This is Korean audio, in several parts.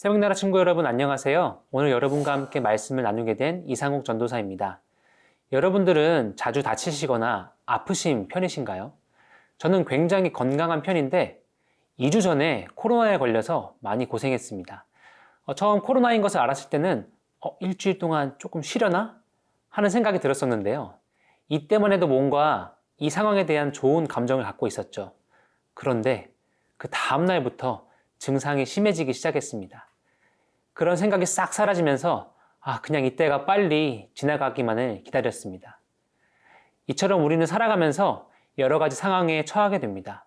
새벽나라 친구 여러분 안녕하세요. 오늘 여러분과 함께 말씀을 나누게 된 이상욱 전도사입니다. 여러분들은 자주 다치시거나 아프신 편이신가요? 저는 굉장히 건강한 편인데 2주 전에 코로나에 걸려서 많이 고생했습니다. 처음 코로나인 것을 알았을 때는 일주일 동안 조금 쉬려나? 하는 생각이 들었었는데요. 이때만 해도 뭔가 이 상황에 대한 좋은 감정을 갖고 있었죠. 그런데 그 다음날부터 증상이 심해지기 시작했습니다. 그런 생각이 싹 사라지면서 그냥 이때가 빨리 지나가기만을 기다렸습니다. 이처럼 우리는 살아가면서 여러 가지 상황에 처하게 됩니다.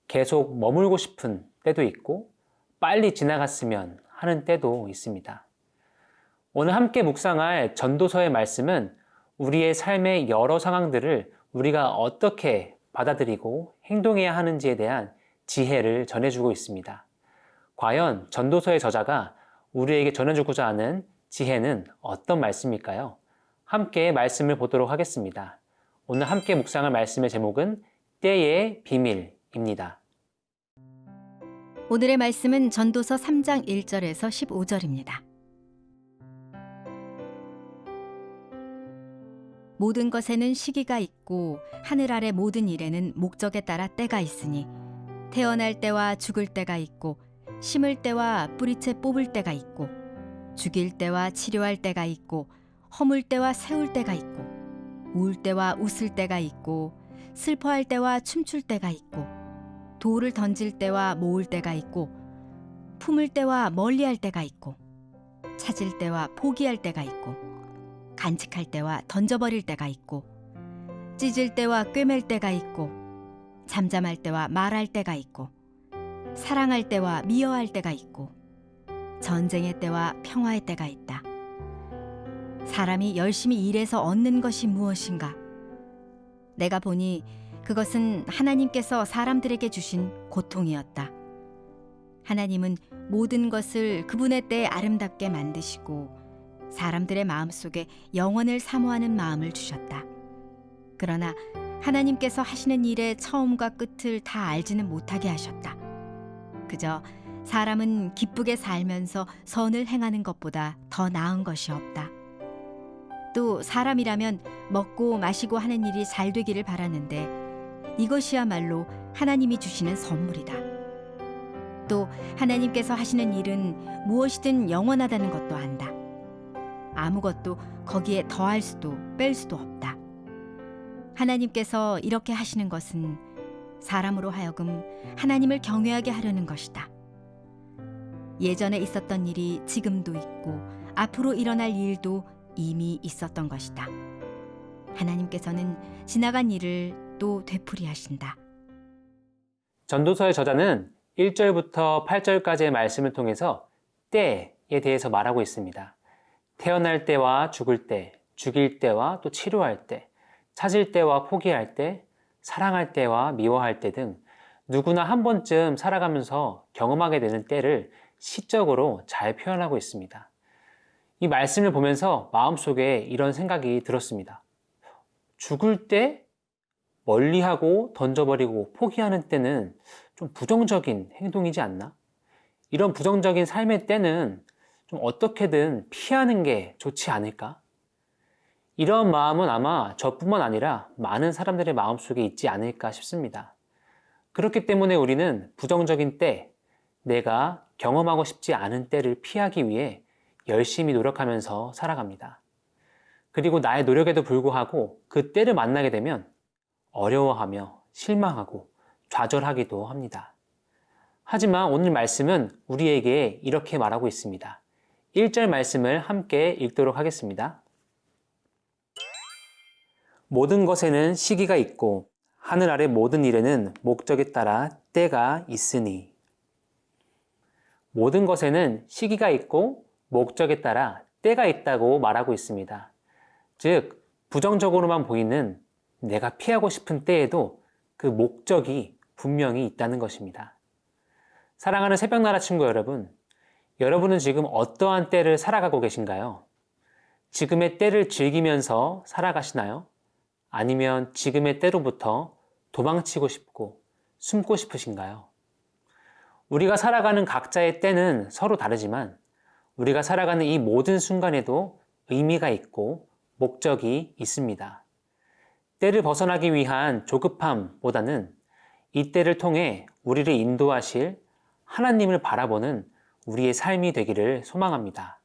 계속 머물고 싶은 때도 있고 빨리 지나갔으면 하는 때도 있습니다. 오늘 함께 묵상할 전도서의 말씀은 우리의 삶의 여러 상황들을 우리가 어떻게 받아들이고 행동해야 하는지에 대한 지혜를 전해주고 있습니다. 과연 전도서의 저자가 우리에게 전해주고자 하는 지혜는 어떤 말씀일까요? 함께 말씀을 보도록 하겠습니다. 오늘 함께 묵상할 말씀의 제목은 때의 비밀입니다. 오늘의 말씀은 전도서 3장 1절에서 15절입니다. 모든 것에는 시기가 있고 하늘 아래 모든 일에는 목적에 따라 때가 있으니 태어날 때와 죽을 때가 있고 심을 때와 뿌리채 뽑을 때가 있고 죽일 때와 치료할 때가 있고 허물 때와 세울 때가 있고 울 때와 웃을 때가 있고 슬퍼할 때와 춤출 때가 있고 돌을 던질 때와 모을 때가 있고 품을 때와 멀리할 때가 있고 찾을 때와 포기할 때가 있고 간직할 때와 던져버릴 때가 있고 찢을 때와 꿰맬 때가 있고 잠잠할 때와 말할 때가 있고 사랑할 때와 미워할 때가 있고 전쟁의 때와 평화의 때가 있다. 사람이 열심히 일해서 얻는 것이 무엇인가? 내가 보니 그것은 하나님께서 사람들에게 주신 고통이었다. 하나님은 모든 것을 그분의 때에 아름답게 만드시고 사람들의 마음속에 영원을 사모하는 마음을 주셨다. 그러나 하나님께서 하시는 일의 처음과 끝을 다 알지는 못하게 하셨다. 그저 사람은 기쁘게 살면서 선을 행하는 것보다 더 나은 것이 없다. 또 사람이라면 먹고 마시고 하는 일이 잘 되기를 바라는데 이것이야말로 하나님이 주시는 선물이다. 또 하나님께서 하시는 일은 무엇이든 영원하다는 것도 안다. 아무것도 거기에 더할 수도 뺄 수도 없다. 하나님께서 이렇게 하시는 것은 사람으로 하여금 하나님을 경외하게 하려는 것이다. 예전에 있었던 일이 지금도 있고 앞으로 일어날 일도 이미 있었던 것이다. 하나님께서는 지나간 일을 또 되풀이하신다. 전도서의 저자는 1절부터 8절까지의 말씀을 통해서 때에 대해서 말하고 있습니다. 태어날 때와 죽을 때, 죽일 때와 또 치료할 때, 찾을 때와 포기할 때, 사랑할 때와 미워할 때 등 누구나 한 번쯤 살아가면서 경험하게 되는 때를 시적으로 잘 표현하고 있습니다. 이 말씀을 보면서 마음속에 이런 생각이 들었습니다. 죽을 때 멀리하고 던져버리고 포기하는 때는 좀 부정적인 행동이지 않나? 이런 부정적인 삶의 때는 좀 어떻게든 피하는 게 좋지 않을까? 이런 마음은 아마 저뿐만 아니라 많은 사람들의 마음속에 있지 않을까 싶습니다. 그렇기 때문에 우리는 부정적인 때, 내가 경험하고 싶지 않은 때를 피하기 위해 열심히 노력하면서 살아갑니다. 그리고 나의 노력에도 불구하고 그 때를 만나게 되면 어려워하며 실망하고 좌절하기도 합니다. 하지만 오늘 말씀은 우리에게 이렇게 말하고 있습니다. 1절 말씀을 함께 읽도록 하겠습니다. 모든 것에는 시기가 있고 하늘 아래 모든 일에는 목적에 따라 때가 있으니. 모든 것에는 시기가 있고 목적에 따라 때가 있다고 말하고 있습니다. 즉, 부정적으로만 보이는 내가 피하고 싶은 때에도 그 목적이 분명히 있다는 것입니다. 사랑하는 새벽나라 친구 여러분, 여러분은 지금 어떠한 때를 살아가고 계신가요? 지금의 때를 즐기면서 살아가시나요? 아니면 지금의 때로부터 도망치고 싶고 숨고 싶으신가요? 우리가 살아가는 각자의 때는 서로 다르지만 우리가 살아가는 이 모든 순간에도 의미가 있고 목적이 있습니다. 때를 벗어나기 위한 조급함보다는 이 때를 통해 우리를 인도하실 하나님을 바라보는 우리의 삶이 되기를 소망합니다.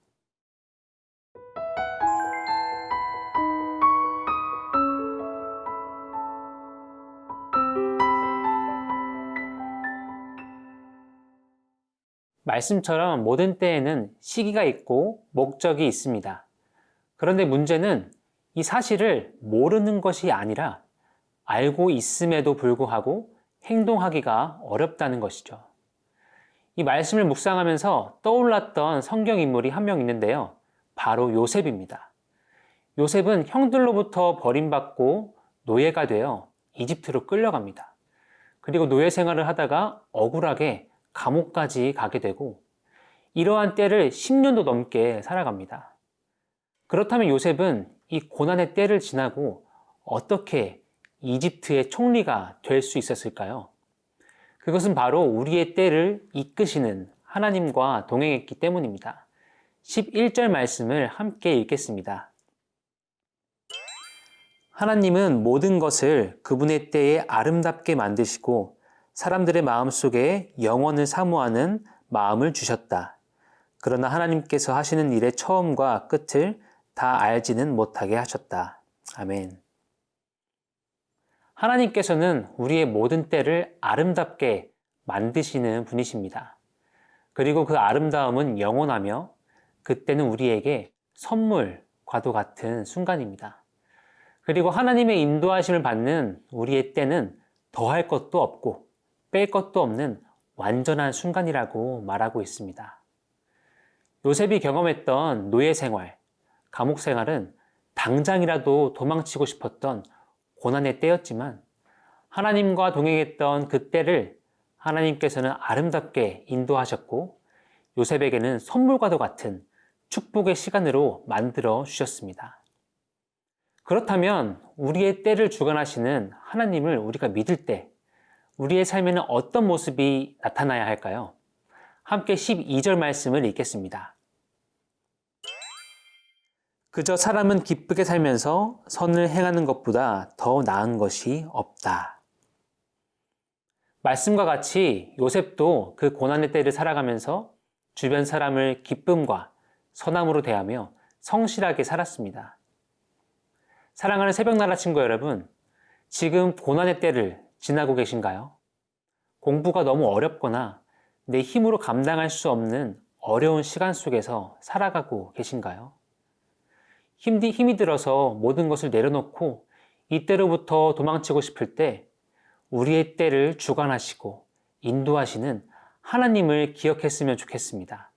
말씀처럼 모든 때에는 시기가 있고 목적이 있습니다. 그런데 문제는 이 사실을 모르는 것이 아니라 알고 있음에도 불구하고 행동하기가 어렵다는 것이죠. 이 말씀을 묵상하면서 떠올랐던 성경 인물이 한 명 있는데요. 바로 요셉입니다. 요셉은 형들로부터 버림받고 노예가 되어 이집트로 끌려갑니다. 그리고 노예 생활을 하다가 억울하게 감옥까지 가게 되고 이러한 때를 10년도 넘게 살아갑니다. 그렇다면 요셉은 이 고난의 때를 지나고 어떻게 이집트의 총리가 될 수 있었을까요? 그것은 바로 우리의 때를 이끄시는 하나님과 동행했기 때문입니다. 11절 말씀을 함께 읽겠습니다. 하나님은 모든 것을 그분의 때에 아름답게 만드시고 사람들의 마음속에 영원을 사모하는 마음을 주셨다. 그러나 하나님께서 하시는 일의 처음과 끝을 다 알지는 못하게 하셨다. 아멘. 하나님께서는 우리의 모든 때를 아름답게 만드시는 분이십니다. 그리고 그 아름다움은 영원하며 그때는 우리에게 선물과도 같은 순간입니다. 그리고 하나님의 인도하심을 받는 우리의 때는 더할 것도 없고 뺄 것도 없는 완전한 순간이라고 말하고 있습니다. 요셉이 경험했던 노예 생활, 감옥 생활은 당장이라도 도망치고 싶었던 고난의 때였지만 하나님과 동행했던 그 때를 하나님께서는 아름답게 인도하셨고 요셉에게는 선물과도 같은 축복의 시간으로 만들어 주셨습니다. 그렇다면 우리의 때를 주관하시는 하나님을 우리가 믿을 때 우리의 삶에는 어떤 모습이 나타나야 할까요? 함께 12절 말씀을 읽겠습니다. 그저 사람은 기쁘게 살면서 선을 행하는 것보다 더 나은 것이 없다. 말씀과 같이 요셉도 그 고난의 때를 살아가면서 주변 사람을 기쁨과 선함으로 대하며 성실하게 살았습니다. 사랑하는 새벽나라 친구 여러분, 지금 고난의 때를 지나고 계신가요? 공부가 너무 어렵거나 내 힘으로 감당할 수 없는 어려운 시간 속에서 살아가고 계신가요? 힘이 들어서 모든 것을 내려놓고 이때로부터 도망치고 싶을 때 우리의 때를 주관하시고 인도하시는 하나님을 기억했으면 좋겠습니다.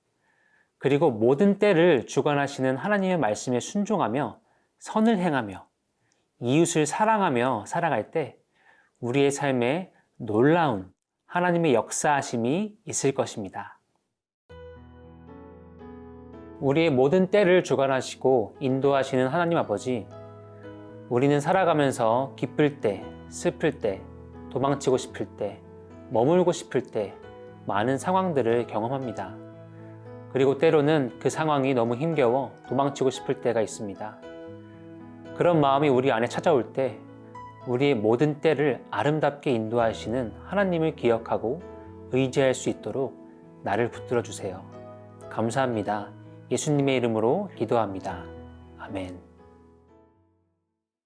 그리고 모든 때를 주관하시는 하나님의 말씀에 순종하며 선을 행하며 이웃을 사랑하며 살아갈 때 우리의 삶에 놀라운 하나님의 역사하심이 있을 것입니다. 우리의 모든 때를 주관하시고 인도하시는 하나님 아버지, 우리는 살아가면서 기쁠 때, 슬플 때, 도망치고 싶을 때, 머물고 싶을 때 많은 상황들을 경험합니다. 그리고 때로는 그 상황이 너무 힘겨워 도망치고 싶을 때가 있습니다. 그런 마음이 우리 안에 찾아올 때 우리의 모든 때를 아름답게 인도하시는 하나님을 기억하고 의지할 수 있도록 나를 붙들어 주세요. 감사합니다. 예수님의 이름으로 기도합니다. 아멘.